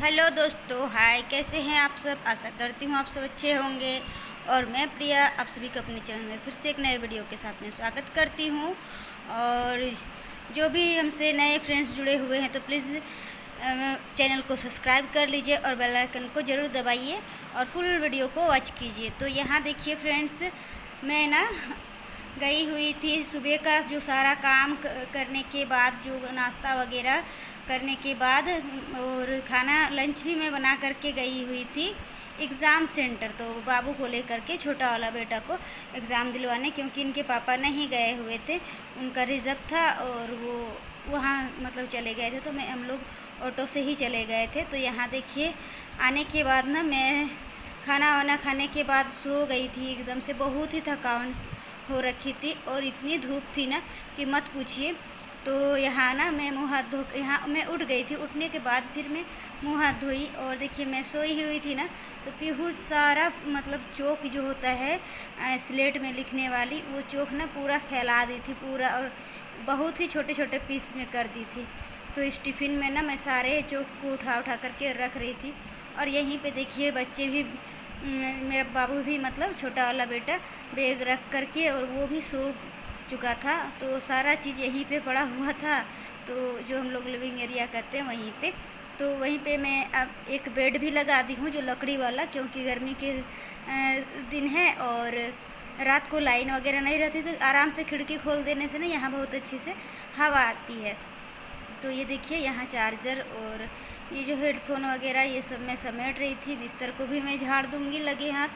Hello दोस्तों, हाय। कैसे हैं आप सब? आशा करती हूँ आप सब अच्छे होंगे। और मैं प्रिया आप सभी को अपने चैनल में फिर से एक नए वीडियो के साथ में स्वागत करती हूँ। और जो भी हमसे नए फ्रेंड्स जुड़े हुए हैं तो प्लीज़ चैनल को सब्सक्राइब कर लीजिए और बेल आइकन को ज़रूर दबाइए और फुल वीडियो को वॉच कीजिए। तो यहाँ देखिए फ्रेंड्स, मैं ना गई हुई थी सुबह का जो सारा काम करने के बाद, जो नाश्ता वगैरह करने के बाद, और खाना लंच भी मैं बना करके गई हुई थी एग्ज़ाम सेंटर। तो बाबू को लेकर के, छोटा वाला बेटा को एग्ज़ाम दिलवाने, क्योंकि इनके पापा नहीं गए हुए थे, उनका रिज़र्व था और वो वहाँ मतलब चले गए थे। तो हम लोग ऑटो से ही चले गए थे। तो यहाँ देखिए, आने के बाद ना मैं खाना वाना खाने के बाद सो गई थी। एकदम से बहुत ही थकान हो रखी थी और इतनी धूप थी ना कि मत पूछिए। तो यहाँ ना मैं मुँह हाथ धो, यहाँ मैं उठ गई थी। उठने के बाद फिर मैं मुँह हाथ धोई और देखिए मैं सोई हुई थी ना, तो पीहू सारा मतलब चौक जो होता है स्लेट में लिखने वाली, वो चौक ना पूरा फैला दी थी पूरा, और बहुत ही छोटे छोटे पीस में कर दी थी। तो इस टिफ़िन में ना मैं सारे चौक को उठा उठा करके रख रही थी। और यहीं पे देखिए बच्चे भी, मेरा बाबू भी मतलब छोटा वाला बेटा बैग रख करके, और वो भी सो चुका था। तो सारा चीज़ यहीं पे पड़ा हुआ था। तो जो हम लोग लिविंग एरिया करते हैं वहीं पे, तो वहीं पे मैं अब एक बेड भी लगा दी हूँ, जो लकड़ी वाला, क्योंकि गर्मी के दिन है और रात को लाइन वगैरह नहीं रहती, तो आराम से खिड़की खोल देने से ना यहाँ बहुत अच्छी से हवा आती है। तो ये देखिए यहाँ चार्जर और ये जो हेडफोन वगैरह ये सब मैं समेट रही थी। बिस्तर को भी मैं झाड़ दूँगी लगे हाथ,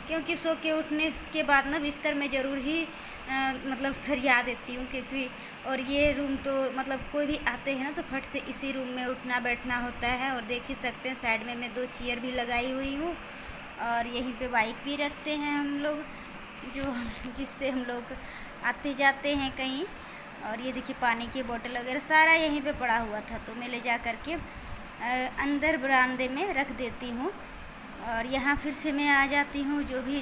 क्योंकि सो के उठने के बाद ना बिस्तर में ज़रूर ही मतलब सरिया देती हूँ, क्योंकि और ये रूम तो मतलब कोई भी आते हैं ना तो फट से इसी रूम में उठना बैठना होता है। और देख ही सकते हैं साइड में मैं 2 चेयर भी लगाई हुई हूँ, और यहीं पे बाइक भी रखते हैं हम लोग, जो जिससे हम लोग आते जाते हैं कहीं। और ये देखिए पानी की बोतल वगैरह सारा यहीं पे पड़ा हुआ था, तो मैं ले जा कर के अंदर बरामदे में रख देती हूँ। और यहाँ फिर से मैं आ जाती हूँ। जो भी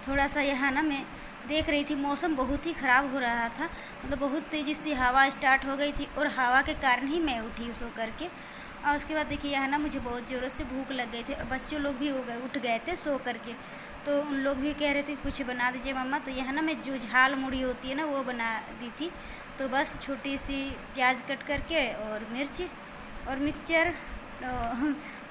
थोड़ा सा यहाँ ना मैं देख रही थी, मौसम बहुत ही ख़राब हो रहा था, मतलब बहुत तेज़ी से हवा स्टार्ट हो गई थी, और हवा के कारण ही मैं उठी सो करके। और उसके बाद देखिए यहाँ ना मुझे बहुत ज़ोरों से भूख लग गई थी, और बच्चों लोग भी उठ गए थे सो करके। तो उन लोग भी कह रहे थे कुछ बना दीजिए मम्मा। तो यहाँ ना मैं जो झाल मुड़ी होती है ना वो बना दी थी। तो बस छोटी सी प्याज कट करके और मिर्च और मिक्सचर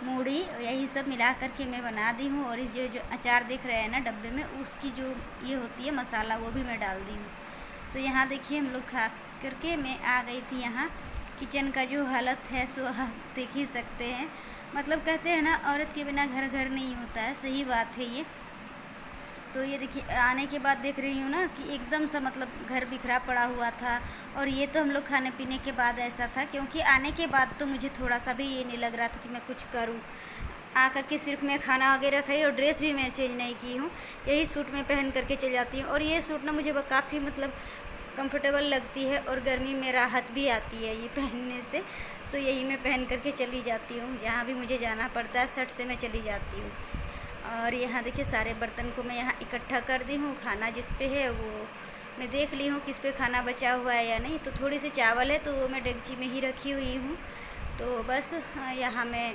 मूढ़ी यही सब मिला करके मैं बना दी हूँ। और इस जो अचार दिख रहे हैं ना डब्बे में, उसकी जो ये होती है मसाला, वो भी मैं डाल दी हूँ। तो यहाँ देखिए हम लोग खा करके मैं आ गई थी। यहाँ किचन का जो हालत है सो आप देख ही सकते हैं। मतलब कहते हैं ना, औरत के बिना घर घर नहीं होता है, सही बात है ये। तो ये देखिए आने के बाद देख रही हूँ ना कि एकदम सा मतलब घर बिखरा पड़ा हुआ था। और ये तो हम लोग खाने पीने के बाद ऐसा था, क्योंकि आने के बाद तो मुझे थोड़ा सा भी ये नहीं लग रहा था कि मैं कुछ करूँ। आकर के सिर्फ मैं खाना वगैरह खाई, और ड्रेस भी मैं चेंज नहीं की हूँ, यही सूट मैं पहन करके चल जाती हूँ। और ये सूट ना मुझे काफ़ी मतलब कंफर्टेबल लगती है, और गर्मी में राहत भी आती है ये पहनने से। तो यही मैं पहन करके चली जाती हूँ, जहाँ भी मुझे जाना पड़ता है शर्ट से मैं चली जाती हूँ। और यहाँ देखिए सारे बर्तन को मैं यहाँ इकट्ठा कर दी हूँ। खाना जिस पे है वो मैं देख ली हूँ किस पे खाना बचा हुआ है या नहीं। तो थोड़ी सी चावल है, तो वो मैं डेगची में ही रखी हुई हूँ। तो बस यहाँ मैं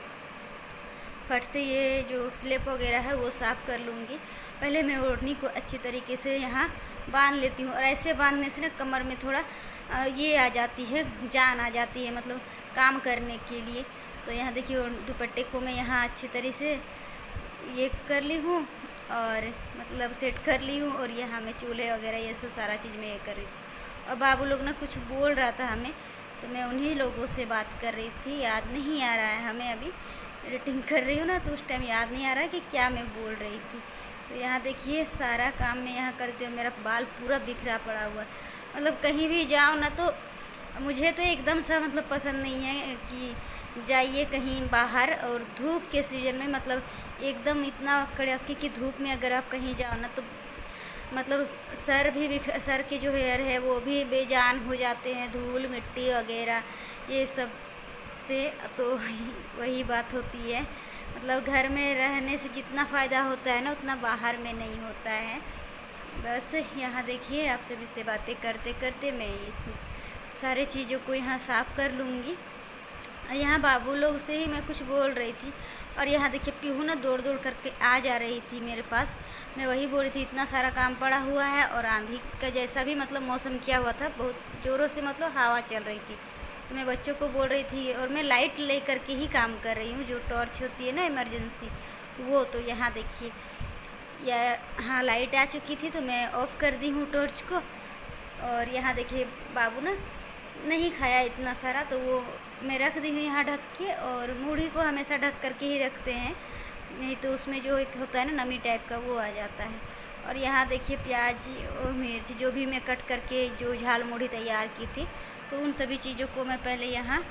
फट से ये जो स्लेप वगैरह है वो साफ़ कर लूँगी। पहले मैं ओढ़नी को अच्छी तरीके से यहाँ बांध लेती हूँ, और ऐसे बांधने से ना कमर में थोड़ा ये आ जाती है, जान आ जाती है, मतलब काम करने के लिए। तो यहाँ देखिए दुपट्टे को मैं यहाँ अच्छी तरह से ये कर ली हूँ, और मतलब सेट कर ली हूँ। और यहाँ मैं चूल्हे वगैरह ये सब सारा चीज़ मैं ये कर रही थी। और बाबू लोग ना कुछ बोल रहा था हमें, तो मैं उन्हीं लोगों से बात कर रही थी। याद नहीं आ रहा है हमें, अभी एडिटिंग कर रही हूँ ना, तो उस टाइम याद नहीं आ रहा है कि क्या मैं बोल रही थी। तो यहाँ देखिए सारा काम मैं यहाँ करती हूँ। मेरा बाल पूरा बिखरा पड़ा हुआ, मतलब कहीं भी जाओ ना, तो मुझे तो एकदम सा मतलब पसंद नहीं है कि जाइए कहीं बाहर और धूप के सीज़न में, मतलब एकदम इतना कड़ाके की धूप में अगर आप कहीं जाओ ना, तो मतलब सर के जो हेयर है वो भी बेजान हो जाते हैं, धूल मिट्टी वगैरह ये सब से। तो वही बात होती है, मतलब घर में रहने से जितना फ़ायदा होता है ना, उतना बाहर में नहीं होता है। बस यहाँ देखिए आप सभी से बातें करते करते मैं इस सारे चीज़ों को यहाँ साफ़ कर लूँगी। और यहाँ बाबू लोग से ही मैं कुछ बोल रही थी। और यहाँ देखिए पीहू ना दौड़ दौड़ करके आ जा रही थी मेरे पास। मैं वही बोल रही थी इतना सारा काम पड़ा हुआ है और आंधी का जैसा भी मतलब मौसम किया हुआ था, बहुत ज़ोरों से मतलब हवा चल रही थी। तो मैं बच्चों को बोल रही थी और मैं लाइट ले करके ही काम कर रही हूँ, जो टॉर्च होती है ना इमरजेंसी वो। तो यहाँ देखिए या हाँ लाइट आ चुकी थी तो मैं ऑफ़ कर दी हूँ टॉर्च को। और यहाँ देखिए बाबू ना नहीं खाया इतना सारा, तो वो मैं रख दी हूँ यहाँ ढक के। और मूढ़ी को हमेशा ढक करके ही रखते हैं, नहीं तो उसमें जो एक होता है ना नमी टाइप का वो आ जाता है। और यहाँ देखिए प्याज और मिर्च जो भी मैं कट करके जो झाल मूढ़ी तैयार की थी, तो उन सभी चीज़ों को मैं पहले यहाँ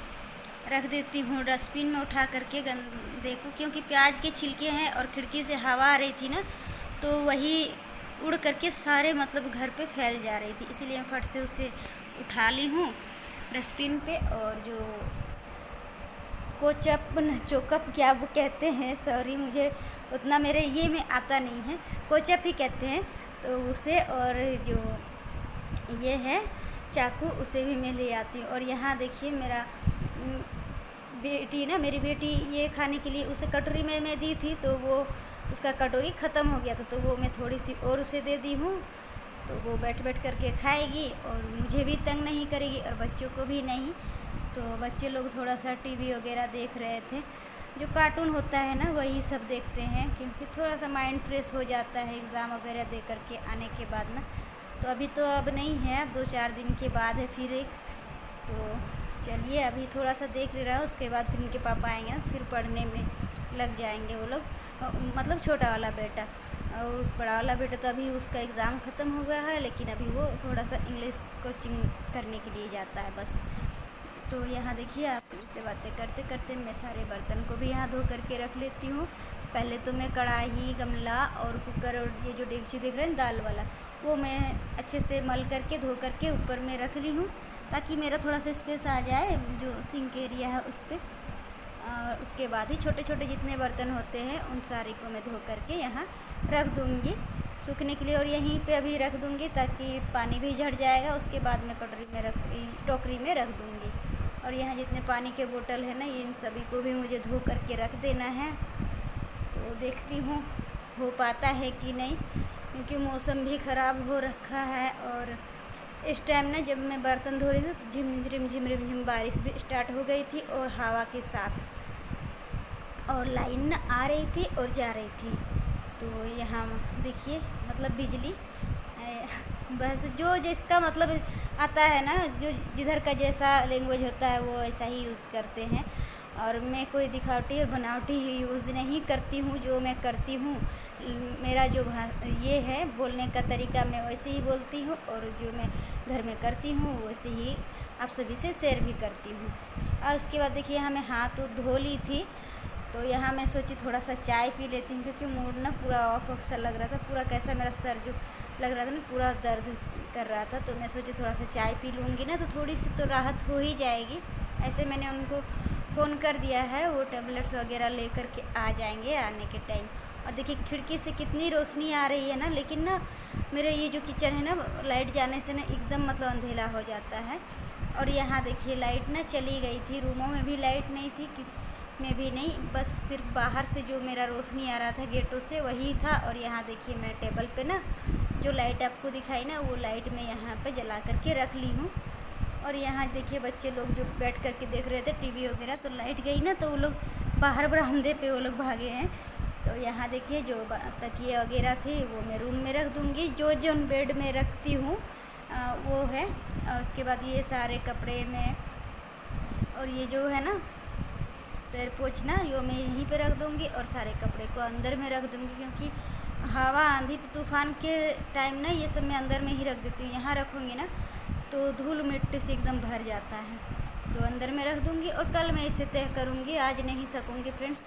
रख देती हूँ डस्टबिन में उठा करके गंदे को, क्योंकि प्याज के छिलके हैं और खिड़की से हवा आ रही थी ना, तो वही उड़ करके सारे मतलब घर पे फैल जा रही थी, इसलिए मैं फट से उसे उठा ली हूँ डस्टबिन पे। और जो चोकप क्या वो कहते हैं, सॉरी मुझे उतना मेरे ये में आता नहीं है, कोचप ही कहते हैं तो उसे। और जो ये है चाकू उसे भी मैं ले आती हूँ। और यहाँ देखिए मेरा मेरी बेटी ये खाने के लिए उसे कटोरी में मैं दी थी, तो वो उसका कटोरी ख़त्म हो गया था, तो वो मैं थोड़ी सी और उसे दे दी हूँ। तो वो बैठ बैठ करके खाएगी और मुझे भी तंग नहीं करेगी और बच्चों को भी नहीं। तो बच्चे लोग थोड़ा सा टीवी वगैरह देख रहे थे, जो कार्टून होता है ना वही सब देखते हैं, क्योंकि थोड़ा सा माइंड फ्रेश हो जाता है एग्ज़ाम वगैरह दे करके आने के बाद ना। तो अभी तो अब नहीं है, अब 2-4 दिन के बाद है फिर एक। तो चलिए अभी थोड़ा सा देख ले रहा है, उसके बाद फिर उनके पापा आएंगे ना तो फिर पढ़ने में लग जाएंगे वो लोग, मतलब छोटा वाला बेटा। और बड़ा वाला बेटा तो अभी उसका एग्ज़ाम ख़त्म हो गया है, लेकिन अभी वो थोड़ा सा इंग्लिश कोचिंग करने के लिए जाता है बस। तो यहाँ देखिए आप इससे बातें करते करते मैं सारे बर्तन को भी यहाँ धो करके रख लेती हूँ। पहले तो मैं कढ़ाई, गमला और कुकर और ये जो डेगची देख रहे हैं दाल वाला, वो मैं अच्छे से मल करके धो करके ऊपर में रख ली हूँ, ताकि मेरा थोड़ा सा स्पेस आ जाए जो सिंक एरिया है उस पर। और उसके बाद ही छोटे छोटे जितने बर्तन होते हैं उन सारे को मैं धो करके यहाँ रख दूँगी सूखने के लिए। और यहीं पे अभी रख दूँगी ताकि पानी भी झड़ जाएगा, उसके बाद मैं टोकरी में रख दूँगी। और यहाँ जितने पानी के बोतल है ना, इन सभी को भी मुझे धो करके रख देना है। तो देखती हूँ हो पाता है कि नहीं, क्योंकि मौसम भी ख़राब हो रखा है। और इस टाइम ना जब मैं बर्तन धो रही थी झिम झिम बारिश भी स्टार्ट हो गई थी और हवा के साथ, और लाइन आ रही थी और जा रही थी। तो यहाँ देखिए मतलब बिजली बस जो जिसका मतलब आता है ना, जो जिधर का जैसा लैंग्वेज होता है वो ऐसा ही यूज़ करते हैं। और मैं कोई दिखावटी और बनावटी यूज़ नहीं करती हूँ, जो मैं करती हूँ मेरा जो ये है बोलने का तरीका, मैं वैसे ही बोलती हूँ। और जो मैं घर में करती हूँ वैसे ही आप सभी से शेयर भी करती हूँ। और उसके बाद देखिए यहाँ मैं हाथ धो ली थी, तो यहाँ मैं सोची थोड़ा सा चाय पी लेती हूँ, क्योंकि मूड ना पूरा ऑफ सा लग रहा था, पूरा कैसा मेरा सर जो लग रहा था ना पूरा दर्द कर रहा था। तो मैं सोची थोड़ा सा चाय पी लूँगी ना तो थोड़ी सी तो राहत हो ही जाएगी। ऐसे मैंने उनको फ़ोन कर दिया है, वो टेबलेट्स वगैरह ले कर के आ जाएंगे आने के टाइम। और देखिए खिड़की से कितनी रोशनी आ रही है ना, लेकिन ना मेरे ये जो किचन है ना लाइट जाने से ना एकदम मतलब अंधेरा हो जाता है। और यहाँ देखिए लाइट ना चली गई थी, रूमों में भी लाइट नहीं थी, किस में भी नहीं, बस सिर्फ बाहर से जो मेरा रोशनी आ रहा था गेटों से वही था। और यहाँ देखिए मैं टेबल पे ना जो लाइट आपको दिखाई ना, वो लाइट मैं यहाँ पे जला करके रख ली हूँ। और यहाँ देखिए बच्चे लोग जो बैठ करके देख रहे थे टीवी वगैरह, तो लाइट गई ना तो वो लोग बाहर बरामदे पे वो लोग भागे हैं। तो यहाँ देखिए जो तकिए वगैरह थे वो मैं रूम में रख दूँगी, जो बेड में रखती हूँ वो है। और उसके बाद ये सारे कपड़े में, और ये जो है ना पैर पोछना, यो मैं यहीं पे रख दूँगी। और सारे कपड़े को अंदर में रख दूँगी, क्योंकि हवा आंधी तूफ़ान के टाइम ना ये सब मैं अंदर में ही रख देती हूँ। यहाँ रखूँगी ना तो धूल मिट्टी से एकदम भर जाता है, तो अंदर में रख दूँगी। और कल मैं इसे तय करूँगी, आज नहीं सकूँगी फ्रेंड्स,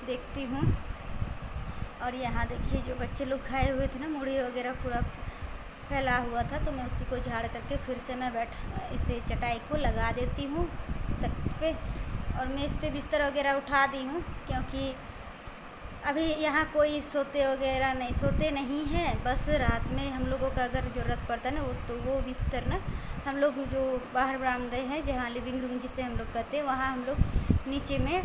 देखती हूँ। और यहाँ देखिए जो बच्चे लोग खाए हुए थे ना, मूढ़ी वगैरह पूरा फैला हुआ था, तो मैं उसी को झाड़ करके फिर से मैं इसे चटाई को लगा देती हूँ तख्ते पे। और मैं इस पे बिस्तर वगैरह उठा दी हूँ, क्योंकि अभी यहाँ कोई सोते नहीं हैं। बस रात में हम लोगों का अगर ज़रूरत पड़ता है ना वो बिस्तर ना हम लोग जो बाहर बरामदे हैं, जहाँ लिविंग रूम जिसे हम लोग कहते हैं, वहाँ हम लोग नीचे में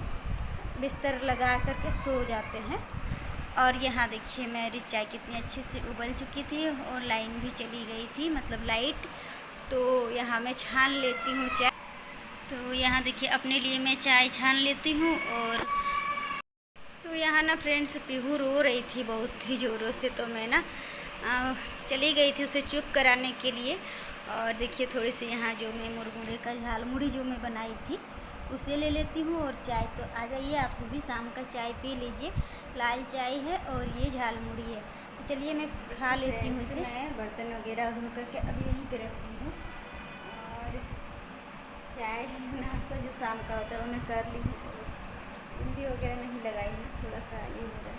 बिस्तर लगा करके सो जाते हैं। और यहाँ देखिए मेरी चाय कितनी अच्छे से उबल चुकी थी और लाइन भी चली गई थी, मतलब लाइट। तो यहाँ मैं छान लेती हूँ चाय। तो यहाँ देखिए अपने लिए मैं चाय छान लेती हूँ। और तो यहाँ ना फ्रेंड्स पीहू रो रही थी बहुत ही ज़ोरों से, तो मैं ना चली गई थी उसे चुप कराने के लिए। और देखिए थोड़ी सी यहाँ जो मैं मुरमुरे का झाल मुड़ी जो मैं बनाई थी उसे ले लेती हूँ। और चाय तो आ जाइए आप सभी शाम का चाय पी लीजिए, लाल चाय है और ये झाल मुड़ी है। तो चलिए मैं खा लेती हूँ इसे। मैं बर्तन वगैरह धो करके अभी यहीं पे रखती हूँ। और चाय नाश्ता जो शाम का होता है वो मैं कर ली हूँ। बिंदी वगैरह नहीं लगाई हूँ, थोड़ा सा ये हो रहा है।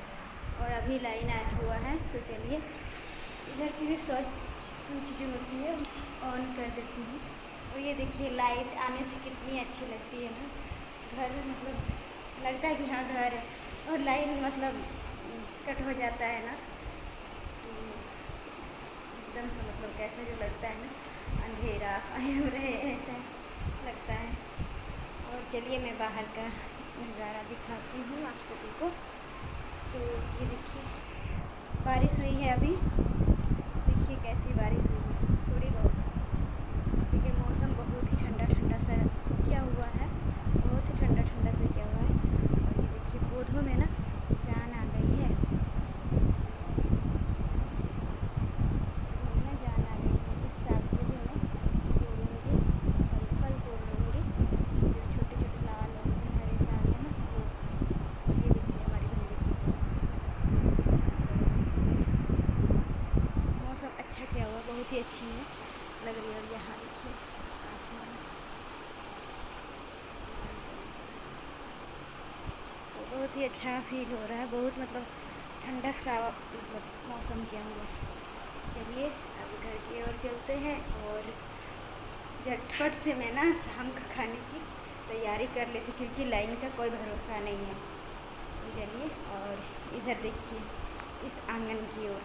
और अभी लाइन आया हुआ है, तो चलिए इधर की भी स्विच जो होती है ऑन कर देती हूँ। और ये देखिए लाइट आने से कितनी अच्छी लगती है ना, घर मतलब लगता है कि हाँ घर है। और लाइन मतलब कट हो जाता है ना, तो एकदम से मतलब कैसा जो लगता है ना, अंधेरा आए हो रहे ऐसा लगता है। और चलिए मैं बाहर का नज़ारा दिखाती हूँ आप सभी को। तो ये देखिए बारिश हुई है अभी, देखिए कैसी बारिश हुई है, थोड़ी बहुत। लेकिन मौसम बहुत ही ठंडा ठंडा सा क्या हुआ है, बहुत ही ठंडा ठंडा सा क्या हुआ है। और ये देखिए पौधों में ना जान आ गई है, जान आ गई है। इस साग को भी मैं तोड़ूँगी, कल तोड़ लूँगी। जो छोटे छोटे लाल होते हैं हरे साग है ना वो। ये देखिए हमारी भिंडी की मौसम अच्छा क्या हुआ, बहुत ही अच्छी है लग रही है। और यहाँ देखिए आसमान, तो बहुत ही अच्छा फील हो रहा है, बहुत मतलब ठंडक सा मतलब मौसम क्या हुआ। चलिए अब घर की ओर चलते हैं। और झटपट से मैं ना शाम का खाने की तैयारी कर लेती, क्योंकि लाइन का कोई भरोसा नहीं है। तो चलिए, और इधर देखिए इस आंगन की ओर,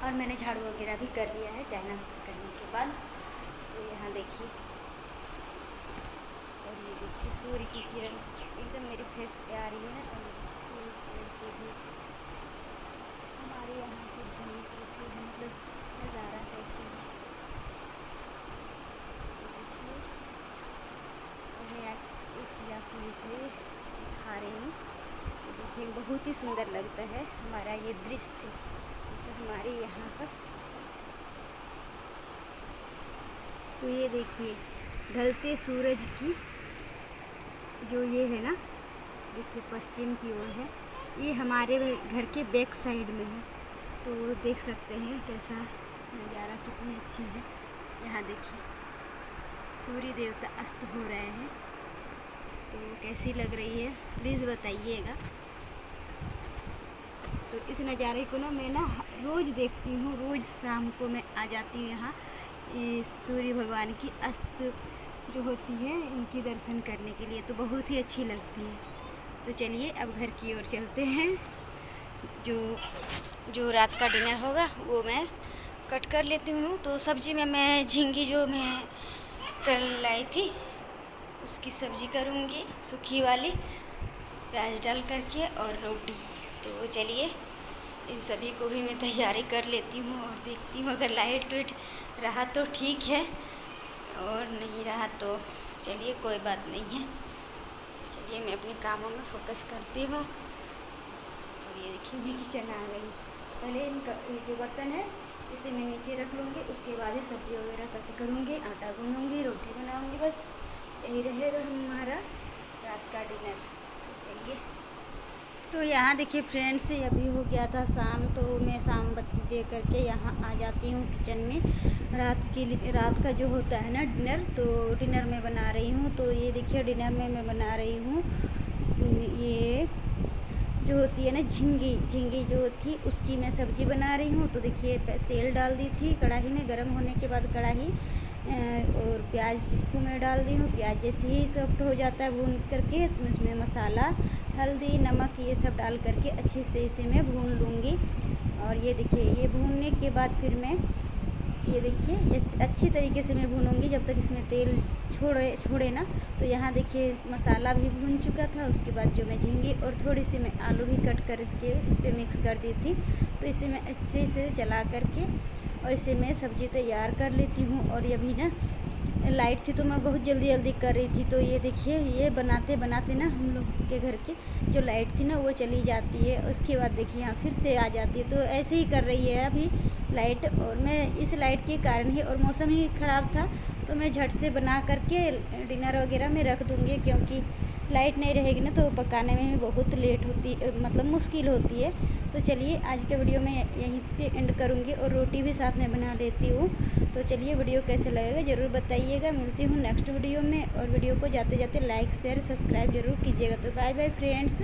और मैंने झाड़ू वगैरह भी कर लिया है चाय नाश्ता करने के बाद। तो यहाँ देखिए, और ये देखिए सूर्य की किरण एकदम मेरे फेस पे आ रही है ना। और भी हमारे यहाँ की भूमि कैसी है, मतलब नज़ारा कैसे है देखिए। और मैं एक चीज़ आप सभी से दिखा रही हूँ, तो देखिए बहुत ही सुंदर लगता है हमारा ये दृश्य, तो हमारे यहाँ का। तो ये देखिए ढलते सूरज की जो ये है ना, देखिए पश्चिम की ओर है, ये हमारे घर के बैक साइड में है। तो देख सकते हैं कैसा नज़ारा, कितनी अच्छी है। यहाँ देखिए सूर्य देवता अस्त हो रहे हैं, तो कैसी लग रही है प्लीज़ बताइएगा। तो इस नज़ारे को ना मैं ना रोज़ देखती हूँ, रोज़ शाम को मैं आ जाती हूँ यहाँ सूर्य भगवान की अस्त जो होती है इनकी दर्शन करने के लिए, तो बहुत ही अच्छी लगती है। तो चलिए अब घर की ओर चलते हैं। जो रात का डिनर होगा वो मैं कट कर लेती हूँ। तो सब्ज़ी में मैं झींगी जो मैं कल लाई थी उसकी सब्ज़ी करूँगी, सूखी वाली, प्याज डाल करके और रोटी। तो चलिए इन सभी को भी मैं तैयारी कर लेती हूँ और देखती हूँ, अगर लाइट वेट रहा तो ठीक है, और नहीं रहा तो चलिए कोई बात नहीं है। चलिए मैं अपने कामों में फोकस करती हूँ। और ये देखिए मेरी किचन आ गई। पहले इनका ये जो बर्तन है इसे मैं नीचे रख लूँगी, उसके बाद ही सब्ज़ी वगैरह कट करूँगी, आटा गूँधूँगी, रोटी बनाऊँगी, बस यही रहेगा हमारा रात का डिनर। चलिए, तो यहाँ देखिए फ्रेंड्स अभी हो गया था शाम, तो मैं शाम बत्ती दे करके यहाँ आ जाती हूँ किचन में। रात का जो होता है ना डिनर, तो डिनर में बना रही हूँ। तो ये देखिए डिनर में मैं बना रही हूँ, ये जो होती है ना झींगी जो थी उसकी मैं सब्ज़ी बना रही हूँ। तो देखिए तेल डाल दी थी कढ़ाई में, गर्म होने के बाद कढ़ाई और प्याज को मैं डाल दी हूँ। प्याज जैसे ही सॉफ्ट हो जाता है भून करके, उसमें मसाला, हल्दी, नमक ये सब डाल करके अच्छे से इसे मैं भून लूँगी। और ये देखिए ये भूनने के बाद फिर मैं ये देखिए ये अच्छी तरीके से मैं भूनूंगी जब तक इसमें तेल छोड़े ना। तो यहाँ देखिए मसाला भी भून चुका था। उसके बाद जो मैं झींगे और थोड़ी सी मैं आलू भी कट करके इस पर मिक्स कर दी थी। तो इसे मैं अच्छे से चला करके और इसे मैं सब्ज़ी तैयार कर लेती हूँ। और ये भी ना लाइट थी तो मैं बहुत जल्दी कर रही थी। तो ये देखिए ये बनाते बनाते ना हम लोग के घर के जो लाइट थी ना वो चली जाती है। उसके बाद देखिए यहाँ फिर से आ जाती है। तो ऐसे ही कर रही है अभी लाइट। और मैं इस लाइट के कारण ही और मौसम ही ख़राब था तो मैं झट से बना करके डिनर वगैरह में रख दूँगी, क्योंकि लाइट नहीं रहेगी ना तो पकाने में भी बहुत लेट होती मतलब मुश्किल होती है। तो चलिए आज के वीडियो में यहीं पे एंड करूँगी और रोटी भी साथ में बना लेती हूँ। तो चलिए वीडियो कैसे लगेगा ज़रूर बताइएगा। मिलती हूँ नेक्स्ट वीडियो में। और वीडियो को जाते जाते लाइक शेयर सब्सक्राइब ज़रूर कीजिएगा। तो बाय बाय फ्रेंड्स।